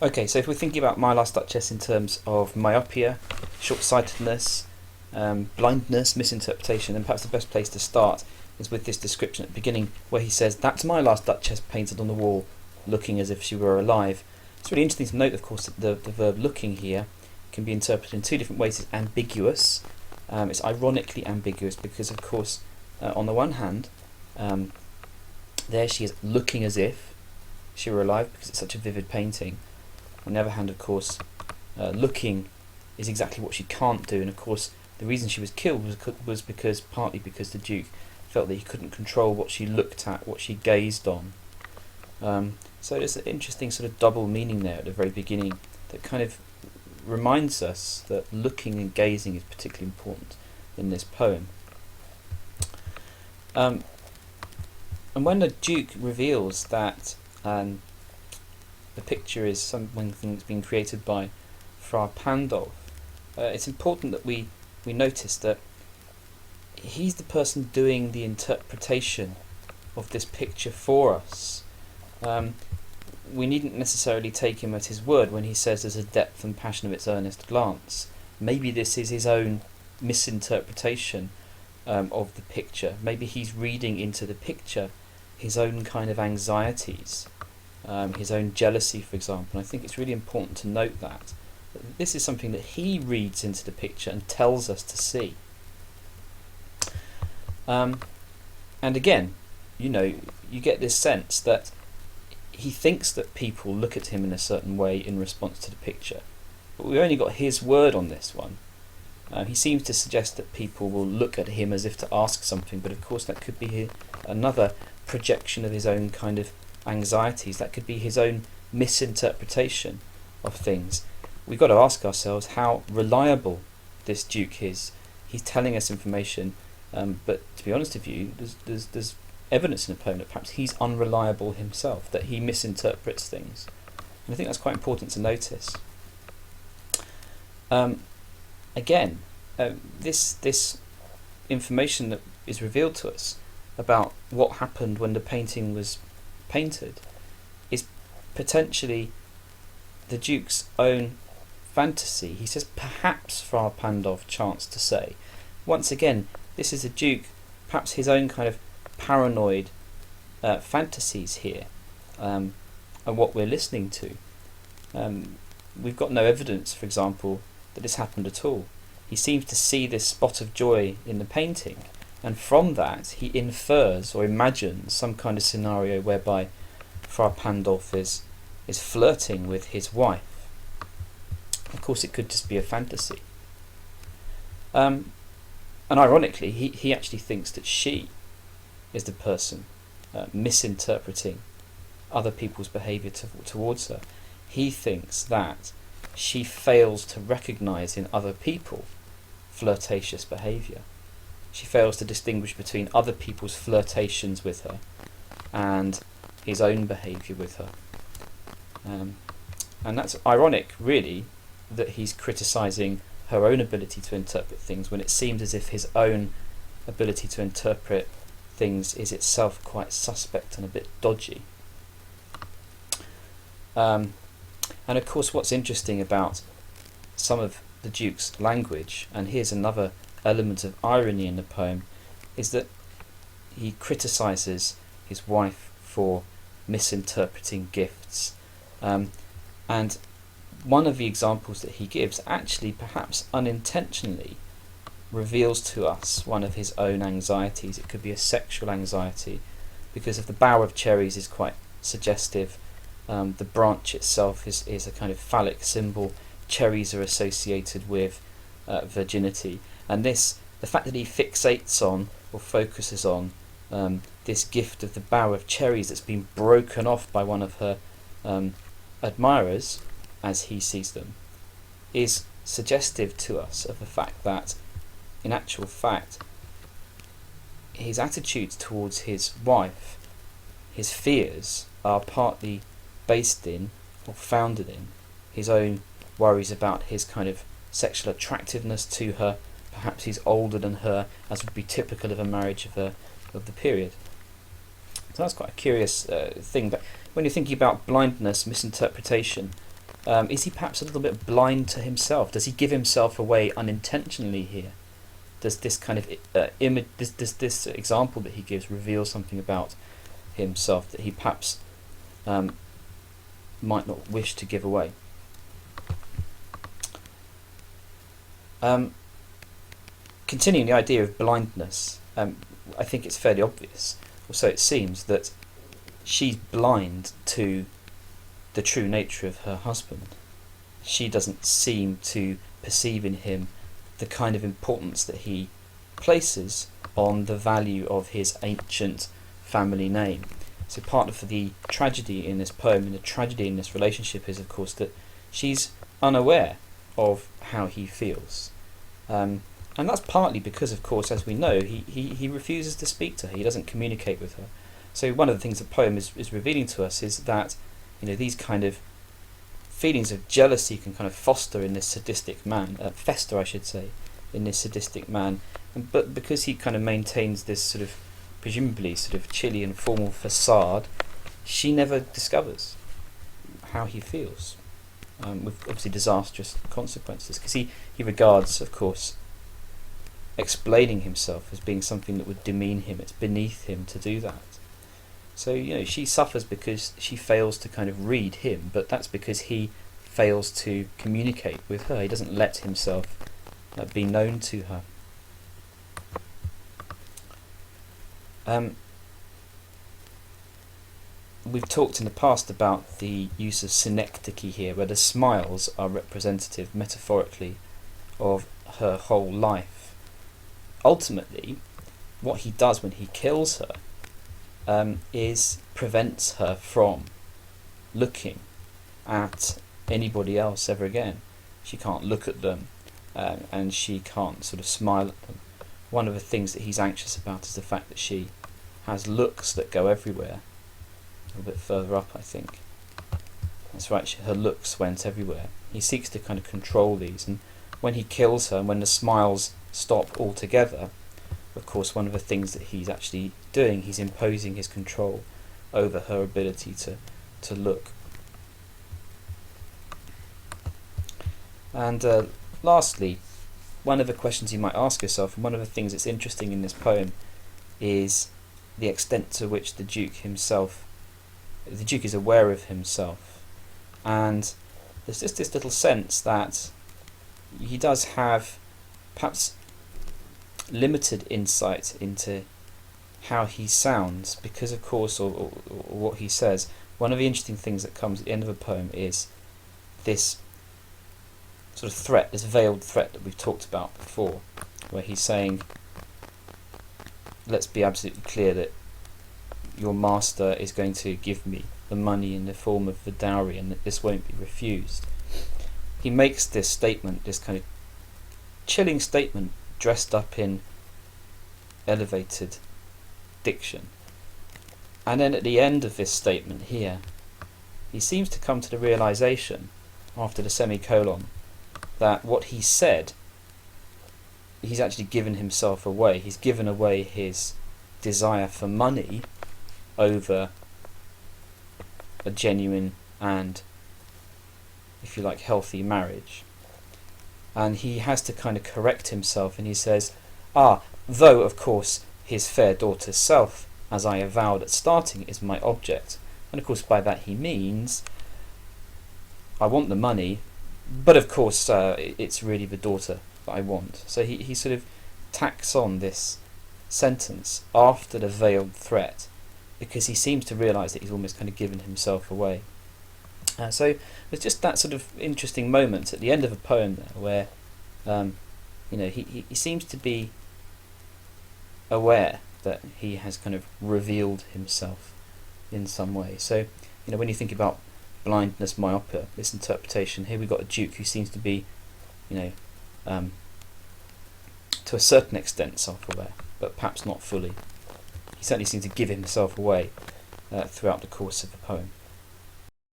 Okay, so if we're thinking about My Last Duchess in terms of myopia, short-sightedness, blindness, misinterpretation, then perhaps the best place to start is with this description at the beginning where he says, "That's my last Duchess painted on the wall, looking as if she were alive." It's really interesting to note, of course, that the verb looking here can be interpreted in two different ways. It's ambiguous. It's ironically ambiguous because, of course, on the one hand, there she is looking as if she were alive because it's such a vivid painting. On the other hand, of course, looking is exactly what she can't do, and of course the reason she was killed was partly because the Duke felt that he couldn't control what she looked at, what she gazed on. So there's an interesting sort of double meaning there at the very beginning that kind of reminds us that looking and gazing is particularly important in this poem. And when the Duke reveals that the picture is something that's been created by Fra Pandolf, it's important that we notice that he's the person doing the interpretation of this picture for us. We needn't necessarily take him at his word when he says there's a depth and passion of its earnest glance. Maybe this is his own misinterpretation of the picture. Maybe he's reading into the picture his own kind of anxieties, his own jealousy, for example. And I think it's really important to note that this is something that he reads into the picture and tells us to see. And again, you get this sense that he thinks that people look at him in a certain way in response to the picture, but we've only got his word on this one. He seems to suggest that people will look at him as if to ask something, but of course that could be another projection of his own kind of anxieties. That could be his own misinterpretation of things. We've got to ask ourselves how reliable this Duke is. He's telling us information, but to be honest with you, there's evidence in the poem that perhaps he's unreliable himself, that he misinterprets things. And I think that's quite important to notice. Again, this information that is revealed to us about what happened when the painting was painted is potentially the Duke's own fantasy. He says perhaps Fra Pandolf chanced to say. Once again, this is a Duke, perhaps his own kind of paranoid fantasies here, and what we're listening to. We've got no evidence, for example, that this happened at all. He seems to see this spot of joy in the painting, and from that he infers or imagines some kind of scenario whereby Fra Pandolf is flirting with his wife. Of course, it could just be a fantasy. And ironically, he actually thinks that she is the person misinterpreting other people's behaviour towards her. He thinks that she fails to recognise in other people flirtatious behaviour. She fails to distinguish between other people's flirtations with her and his own behaviour with her. And that's ironic, really, that he's criticising her own ability to interpret things when it seems as if his own ability to interpret things is itself quite suspect and a bit dodgy. And of course, what's interesting about some of the Duke's language, and here's another element of irony in the poem, is that he criticises his wife for misinterpreting gifts. And one of the examples that he gives actually, perhaps unintentionally, reveals to us one of his own anxieties. It could be a sexual anxiety, because if the bower of cherries is quite suggestive, the branch itself is a kind of phallic symbol. Cherries are associated with virginity, and the fact that he fixates on or focuses on this gift of the bower of cherries that's been broken off by one of her admirers, as he sees them, is suggestive to us of the fact that, in actual fact, his attitudes towards his wife, his fears, are partly based in or founded in his own worries about his kind of sexual attractiveness to her. Perhaps he's older than her, as would be typical of a marriage of the period. So that's quite a curious thing. But when you're thinking about blindness, misinterpretation, Is he perhaps a little bit blind to himself? Does he give himself away unintentionally here? Does this kind of this example that he gives reveal something about himself that he perhaps might not wish to give away? Continuing the idea of blindness, I think it's fairly obvious, or so it seems, that she's blind to the true nature of her husband. She doesn't seem to perceive in him the kind of importance that he places on the value of his ancient family name. So part of the tragedy in this poem and the tragedy in this relationship is, of course, that she's unaware of how he feels. And that's partly because, of course, as we know, he refuses to speak to her. He doesn't communicate with her. So one of the things the poem is revealing to us is that, these kind of feelings of jealousy can kind of foster in this sadistic man, fester, I should say, in this sadistic man. But because he kind of maintains this sort of, presumably, sort of chilly and formal facade, she never discovers how he feels, with obviously disastrous consequences. Because he regards, of course, explaining himself as being something that would demean him. It's beneath him to do that. So, she suffers because she fails to kind of read him, but that's because he fails to communicate with her. He doesn't let himself be known to her. We've talked in the past about the use of synecdoche here, where the smiles are representative, metaphorically, of her whole life. Ultimately, what he does when he kills her is prevents her from looking at anybody else ever again. She can't look at them, and she can't sort of smile at them. One of the things that he's anxious about is the fact that she has looks that go everywhere. A little bit further up, I think. That's right, her looks went everywhere. He seeks to kind of control these, and when he kills her, and when the smiles stop altogether, of course, one of the things that he's actually doing, he's imposing his control over her ability to look. And lastly, one of the questions you might ask yourself, and one of the things that's interesting in this poem, is the extent to which the Duke is aware of himself. And there's just this little sense that he does have perhaps limited insight into how he sounds, because of course, or what he says. One of the interesting things that comes at the end of a poem is this sort of threat, this veiled threat that we've talked about before, where he's saying, let's be absolutely clear that your master is going to give me the money in the form of the dowry, and that this won't be refused. He makes this statement, this kind of chilling statement, dressed up in elevated diction. And then at the end of this statement here, he seems to come to the realization, after the semicolon, that what he said, he's actually given himself away. He's given away his desire for money over a genuine and, if you like, healthy marriage. And he has to kind of correct himself, and he says, though of course his fair daughter's self, as I avowed at starting, is my object. And of course by that he means, I want the money, but of course it's really the daughter that I want. So he sort of tacks on this sentence after the veiled threat, because he seems to realise that he's almost kind of given himself away. So there's just that sort of interesting moment at the end of a poem there, where he seems to be aware that he has kind of revealed himself in some way. So when you think about blindness, myopia, misinterpretation, here we've got a Duke who seems to be, to a certain extent self-aware, but perhaps not fully. He certainly seems to give himself away throughout the course of the poem.